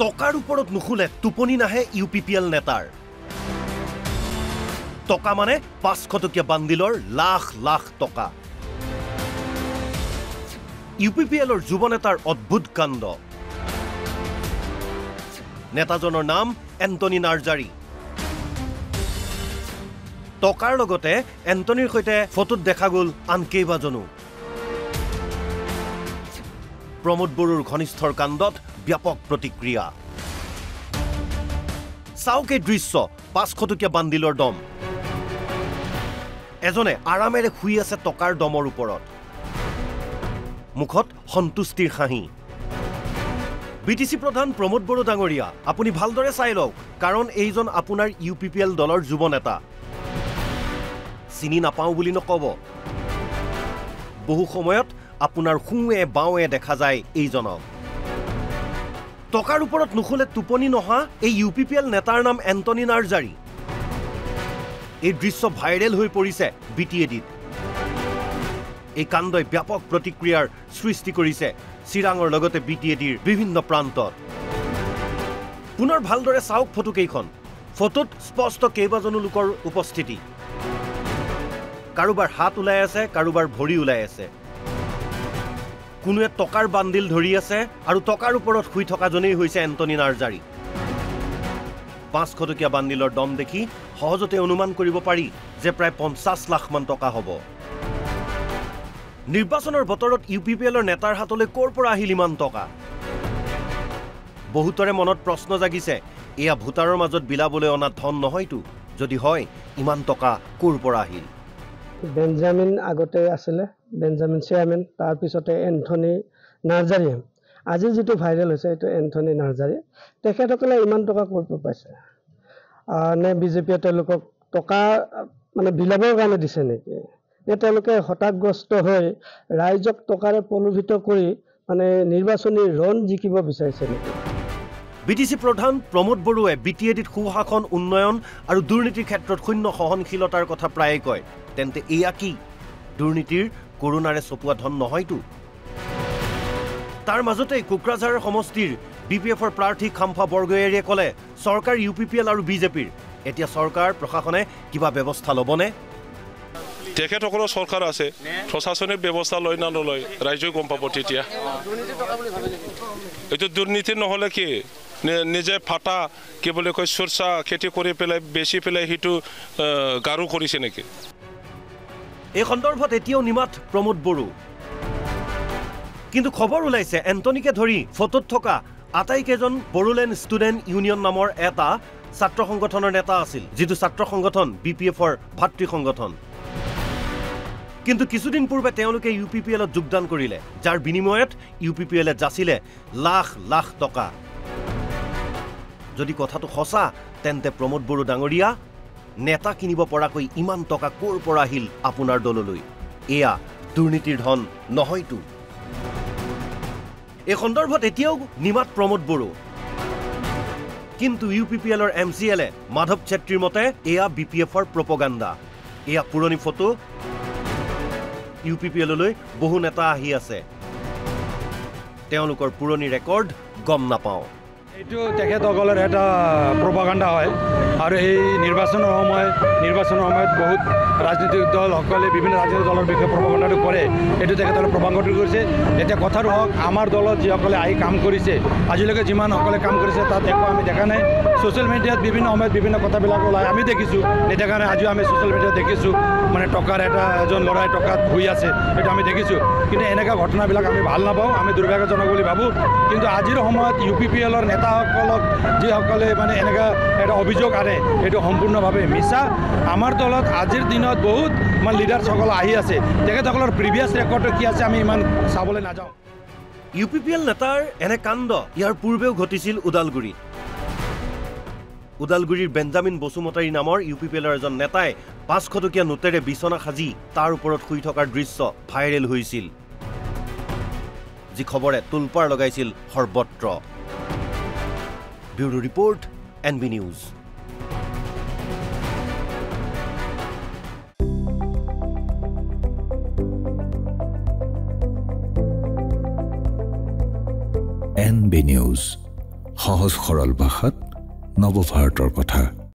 টকাৰ ওপৰত নুখুলে টোপনি নাহে UPPL নেতাৰ টকা মানে 500 টকীয়া বান্দিলৰ লাখ লাখ টকা UPPLৰ যুৱ নেতাৰ অদ্ভুত কাণ্ড নেতাজনৰ নাম এন্টনি নাৰ্জাৰী টকাৰ লগতে এন্টনিৰ সৈতে ফটোত দেখা গ'ল আন কেইবাজনো প্ৰমোদ বড়োৰ ঘনিষ্ঠৰ কাণ্ডত ব্যাপক প্ৰতিক্ৰিয়া চাওকে দৃশ্য 500 টকীয়া বান্দিলৰ দম এজনে আৰামেৰে শুই আছে টকাৰ দমৰ ওপৰত মুখত সন্তুষ্টিৰ হাঁহি BTC প্ৰধান প্ৰমোদ বড়ো ডাঙৰীয়া আপুনি ভালদৰে চাই লওক কাৰণ এইজন আপোনাৰ UPPL দলৰ যুৱ নেতা চিনি নাপাওঁ বুলি নকব বহু সময়ত আপোনাৰ খুঁৱে বাওঁৱে দেখা যায় এইজনক টকাৰ ওপৰত নুখুলে টোপনি নহা এই UPPL নেতাৰ নাম এন্টনি নাৰ্জাৰী এই দৃশ্য ভাইৰেল হৈ পৰিছে BTADত এই কাণ্ডই ব্যাপক প্ৰতিক্ৰিয়াৰ সৃষ্টি কৰিছে চিৰাঙৰ লগতে BTADৰ বিভিন্ন প্ৰান্তত পুনৰ ভালদৰে চাওক ফটো কেইখন ফটোত স্পষ্ট কেইবাজনো লোকৰ উপস্থিতি কাৰোবাৰ হাত ওলাই আছে কাৰোবাৰ ভৰি ওলাই আছে কোনোৱে টকাৰ বান্দিল ধৰি আছে আৰু টকাৰ ওপৰত শুই থকা জনেই হৈছে এন্টনি নাৰ্জাৰী 500 টকীয়া বান্দিলৰ দম দেখি সহজতে অনুমান কৰিব পাৰি যে প্ৰায় 50 লাখ মান টকা হ'ব নিৰ্বাচনৰ বতৰত UPPLৰ নেতাৰ হাতলৈ ক'ৰ পৰা আহিল ইমান টকা বহুতৰে মনত প্ৰশ্ন জাগিছে এয়া ভোটাৰৰ মাজত বিলাবলৈ অনা ধন নহয়তো যদি হয় ইমান টকা ক'ৰ পৰা আহিল বেঞ্জামিন আগতে আছিলে বেঞ্জামিন চেয়াৰমেন তাৰ পিছতে এন্টনি নাৰ্জাৰী আজি যেটো ভাইৰেল হৈছে এটো এন্টনি নাৰ্জাৰী তেখেতসকলে ইমান টকা ক'ৰ পৰা পাইছে নে বিজেপিয়ে তেওঁলোকক টকা মানে বিলাবৰ কাৰণে দিছে নেকি নে তেওঁলোকে হতাশগ্ৰস্ত হৈ ৰাইজক টকাৰে প্ৰলোভিত কৰি মানে নিৰ্বাচনী ৰণ জিকিব বিচাৰিছে নেকি BTC প্ৰধান প্ৰমোদ বড়োৱে BTADত সুশাসন উন্নয়ন আৰু দুৰ্নীতিৰ ক্ষেত্ৰত শূন্য সহনশীলতাৰ কথা প্ৰায়ে কয় তেন্তে এয়া কি দুৰ্নীতিৰ কৰোনাৰে চপোৱা ধন নহয়তো তাৰ মাজতে কোকৰাঝাৰ সমষ্টিৰ BPFৰ প্ৰাৰ্থী খাম্ফা বৰগয়াৰীয়ে ক'লে চৰকাৰ UPPL আৰু BJPৰ এতিয়া চৰকাৰ প্ৰশাসনে কিবা ব্যৱস্থা ল'বনে তেখেতসকলৰ চৰকাৰ আছে প্ৰশাসনিক ব্যৱস্থা লয় না নলয় ৰাইজে গম পাব তেতিয়া এইটো দুৰ্নীতি নহ'লে কি নিজে ফাটা কি বুলি কয় চৰ্চা খেতি কৰি পেলাই বেছি পেলাই সেইটো গাৰু কৰিছে নেকি এই সন্দৰ্ভত এতিয়াও নিমাত প্ৰমোদ বড়ো কিন্তু খবৰ ওলাইছে এন্টনিকে ধৰি ফটোত থকা আটাইকেইজন বড়োলেণ্ড ষ্টুডেণ্ট ইউনিয়ন নামৰ এটা ছাত্ৰ সংগঠনৰ নেতা আছিল যিটো ছাত্ৰ সংগঠন BPFৰ ভাতৃ সংগঠন কিন্তু কিছুদিন পূৰ্বে তেওঁলোকে UPPLত যোগদান কৰিলে যাৰ বিনিময়ত UPPLে যাচিলে লাখ লাখ টকা যদি কথাটো সঁচা তেন্তে প্ৰমোদ বড়ো ডাঙৰীয়া নেতা কিনিব পৰাকৈ ইমান টকা ক'ৰ পৰা আহিল আপোনাৰ দললৈ এয়া দুৰ্নীতিৰ ধন নহয়তো এই সন্দৰ্ভত এতিয়াও নিমাত প্ৰমোদ বড়ো কিন্তু UPPLৰ MCLে মাধৱ ছেত্ৰীৰ মতে এয়া BPFৰ প্ৰপগাণ্ডা এয়া পুৰণি ফটো UPPLলৈ বহু নেতা আহি আছে তেওঁলোকৰ পুৰণি ৰেকৰ্ড গম নাপাওঁ এইটো তেখেতসকলৰ এটা প্ৰপাগাণ্ডা হয় আৰু এই নিৰ্বাচনৰ সময়ত বহুত ৰাজনৈতিক দলসকলে বিভিন্ন ৰাজনৈতিক দলৰ বিষয়ে প্ৰপাগাণ্ডাটো কৰে এইটো তেখেতসকলে প্ৰপাগাণ্ডা কৰিছে এতিয়া কথাটো হওক আমাৰ দলত যিসকলে আহি কাম কৰিছে আজিলৈকে যিমানসকলে কাম কৰিছে তাত একো আমি দেখা নাই ছ'চিয়েল মিডিয়াত বিভিন্ন সময়ত বিভিন্ন কথাবিলাক ওলাই আমি দেখিছোঁ নেদেখা নাই আজিও আমি ছ'চিয়েল মিডিয়াত দেখিছোঁ মানে টকাৰ এজন ল'ৰাই টকাত শুই আছে সেইটো আমি দেখিছোঁ কিন্তু এনেকুৱা ঘটনাবিলাক আমি ভাল নাপাওঁ আমি দুৰ্ভাগ্যজনক বুলি ভাবোঁ কিন্তু আজিৰ সময়ত UPPLৰ নেতাসকলক যিসকলে মানে এনেকুৱা এটা অভিযোগ আনে এইটো সম্পূৰ্ণভাৱে মিছা আমাৰ দলত আজিৰ দিনত বহুত মানে লিডাৰসকল আহি আছে তেখেতসকলৰ প্ৰিভিয়াছ ৰেকৰ্ডটো কি আছে আমি ইমান চাবলৈ নাযাওঁ UPPL নেতাৰ এনে কাণ্ড ইয়াৰ পূৰ্বেও ঘটিছিল ওদালগুৰিৰ বেঞ্জামিন বসুমতাৰী নামৰ UPPLৰ এজন নেতাই 500 টকীয়া নোটেৰে বিছনা সাজি তাৰ ওপৰত শুই থকাৰ দৃশ্য ভাইৰেল হৈছিল যি খবৰে তুলপাৰ লগাইছিল সৰ্বত্ৰ bureau report NB news NB news সহজ সৰল ভাষাত নৱভাৰতৰ কথা।